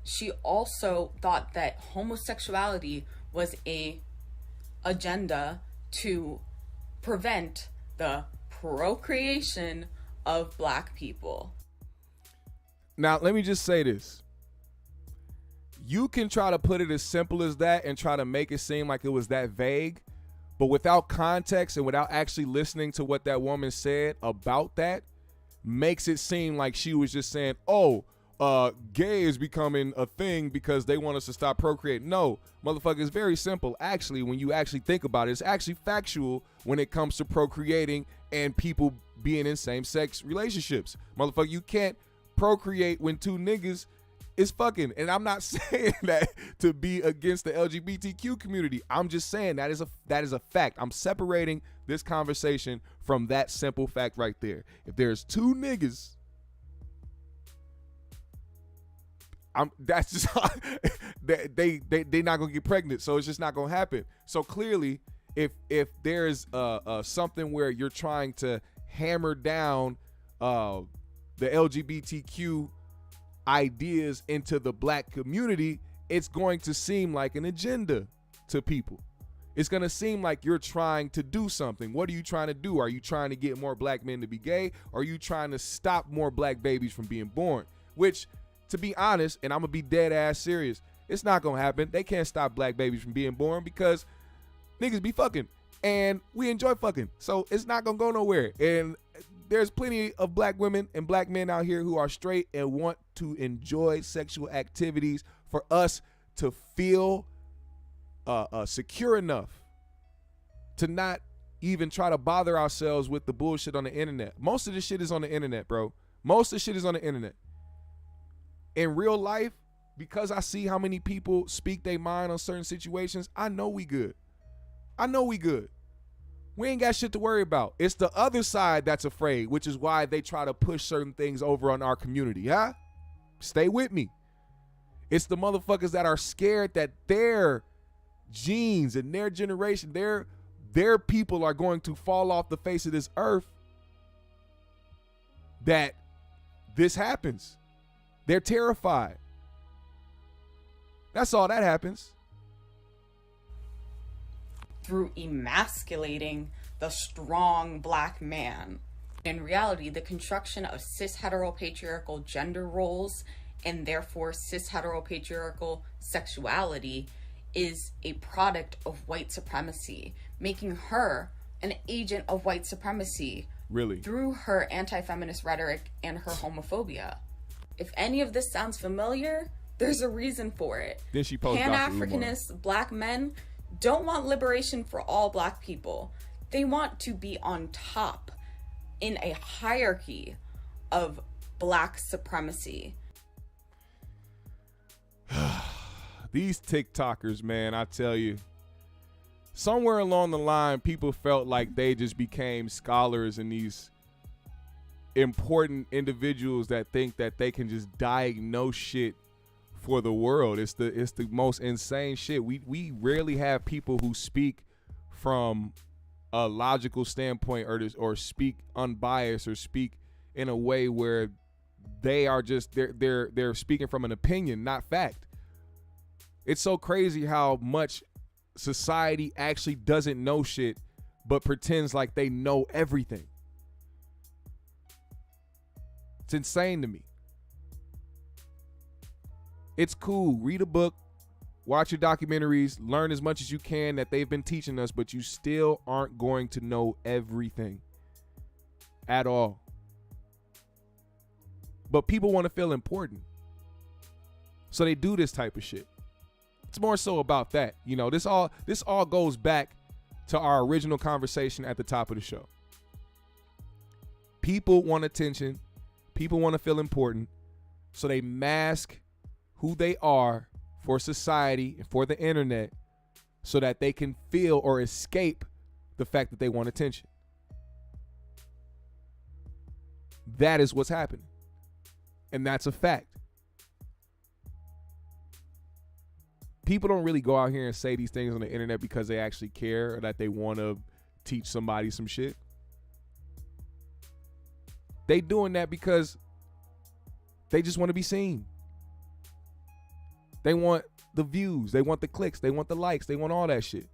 She also thought that homosexuality was a agenda to prevent the procreation of black people. Now, let me just say this. You can try to put it as simple as that and try to make it seem like it was that vague, but without context and without actually listening to what that woman said about that, makes it seem like she was just saying, gay is becoming a thing because they want us to stop procreating. No, motherfucker, it's very simple. Actually, when you actually think about it, it's actually factual when it comes to procreating and people being in same-sex relationships. Motherfucker, you can't procreate when two niggas is fucking. And I'm not saying that to be against the LGBTQ community. I'm just saying that is a fact. I'm separating this conversation from that simple fact right there. If there's two niggas, that's just they not gonna get pregnant, so it's just not gonna happen. So clearly, if there's something where you're trying to hammer down the LGBTQ ideas into the black community, it's going to seem like an agenda to people. It's going to seem like you're trying to do something. What are you trying to do? Are you trying to get more black men to be gay? Or are you trying to stop more black babies from being born? Which, to be honest, and I'm going to be dead ass serious, it's not going to happen. They can't stop black babies from being born because niggas be fucking and we enjoy fucking. So it's not going to go nowhere. And there's plenty of black women and black men out here who are straight and want to enjoy sexual activities for us to feel secure enough to not even try to bother ourselves with the bullshit on the internet. Most of this shit is on the internet, bro. Most of the shit is on the internet. In real life, because I see how many people speak their mind on certain situations, I know we good. We ain't got shit to worry about. It's the other side that's afraid, which is why they try to push certain things over on our community, huh? Stay with me. It's the motherfuckers that are scared that their genes and their generation, their people are going to fall off the face of this earth, that this happens. They're terrified. That's all that happens. Through emasculating the strong black man. In reality, the construction of cis heteropatriarchal gender roles and therefore cis heteropatriarchal sexuality is a product of white supremacy, making her an agent of white supremacy. Really? Through her anti-feminist rhetoric and her homophobia. If any of this sounds familiar, there's a reason for it. Then she posted Pan-Africanist black men don't want liberation for all black people. They want to be on top in a hierarchy of black supremacy. These TikTokers, man, I tell you, somewhere along the line, people felt like they just became scholars and these important individuals that think that they can just diagnose shit for the world. It's the most insane shit. We rarely have people who speak from a logical standpoint or speak unbiased or speak in a way where they are just they're speaking from an opinion, not fact. It's so crazy how much society actually doesn't know shit but pretends like they know everything. It's insane to me. It's cool. Read a book, watch your documentaries, learn as much as you can that they've been teaching us, but you still aren't going to know everything at all. But people want to feel important, so they do this type of shit. It's more so about that. You know, this all goes back to our original conversation at the top of the show. People want attention. People want to feel important, so they mask who they are for society and for the internet so that they can feel or escape the fact that they want attention. That is what's happening. And that's a fact. People don't really go out here and say these things on the internet because they actually care or that they want to teach somebody some shit. They doing that because they just want to be seen. They want the views. They want the clicks. They want the likes. They want all that shit.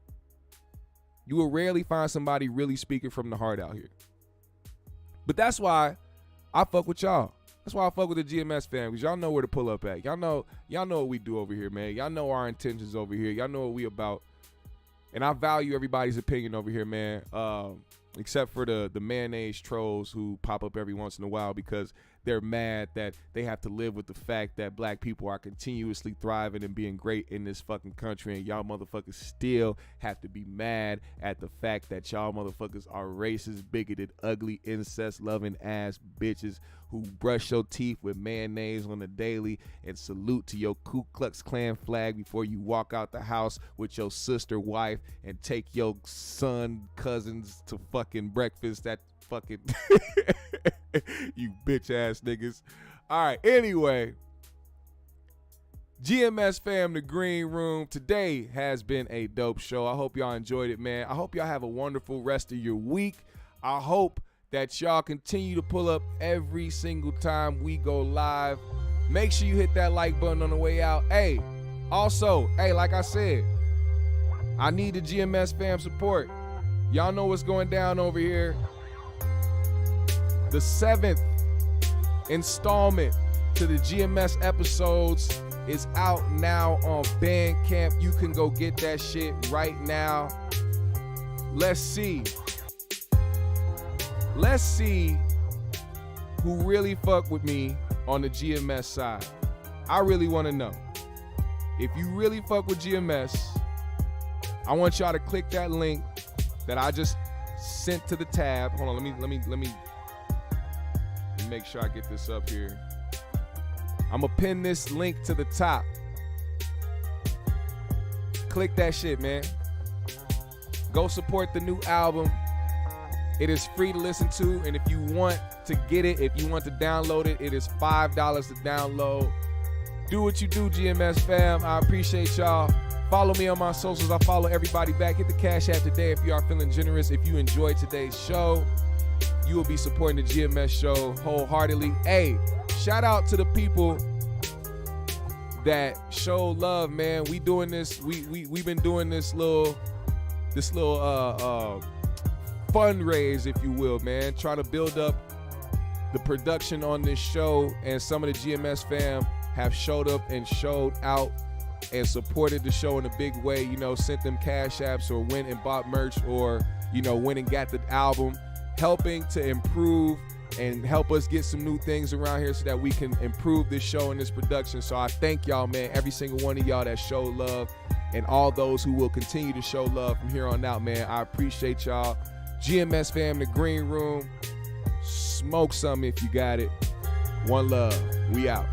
You will rarely find somebody really speaking from the heart out here. But that's why I fuck with y'all. That's why I fuck with the GMS fam, because y'all know where to pull up at. Y'all know what we do over here, man. Y'all know our intentions over here. Y'all know what we about. And I value everybody's opinion over here, man. Except for the mayonnaise trolls who pop up every once in a while because they're mad that they have to live with the fact that black people are continuously thriving and being great in this fucking country, and y'all motherfuckers still have to be mad at the fact that y'all motherfuckers are racist, bigoted, ugly, incest-loving ass bitches who brush your teeth with mayonnaise on the daily and salute to your Ku Klux Klan flag before you walk out the house with your sister, wife, and take your son, cousins to fucking breakfast at fucking you bitch ass niggas. All right, anyway, GMS fam, the Green Room, today has been a dope show. I hope y'all enjoyed it, man. I hope y'all have a wonderful rest of your week. I hope that y'all continue to pull up every single time we go live. Make sure you hit that like button on the way out. Hey, also, like I said, I need the GMS fam support. Y'all know what's going down over here. The 7th installment to the GMS episodes is out now on Bandcamp. You can go get that shit right now. Let's see who really fuck with me on the GMS side. I really want to know. If you really fuck with GMS, I want y'all to click that link that I just sent to the tab. Hold on, let me make sure I get this up here. I'm gonna pin this link to the top. Click that shit, man. Go support the new album. It is free to listen to, and if you want to get it, if you want to download it, it is $5 to download. Do what you do, GMS fam. I appreciate y'all. Follow me on my socials. I follow everybody back. Hit the Cash App today if you are feeling generous. If you enjoyed today's show, you will be supporting the GMS show wholeheartedly. Hey, shout out to the people that show love, man. We doing this. We've been doing this little fundraise, if you will, man. Trying to build up the production on this show, and some of the GMS fam have showed up and showed out and supported the show in a big way. You know, sent them cash apps or went and bought merch or, you know, went and got the album, helping to improve and help us get some new things around here so that we can improve this show and this production. So I thank y'all, man, every single one of y'all that show love, and all those who will continue to show love from here on out, man. I appreciate y'all. GMS fam, the Green Room. Smoke some if you got it. One love. We out.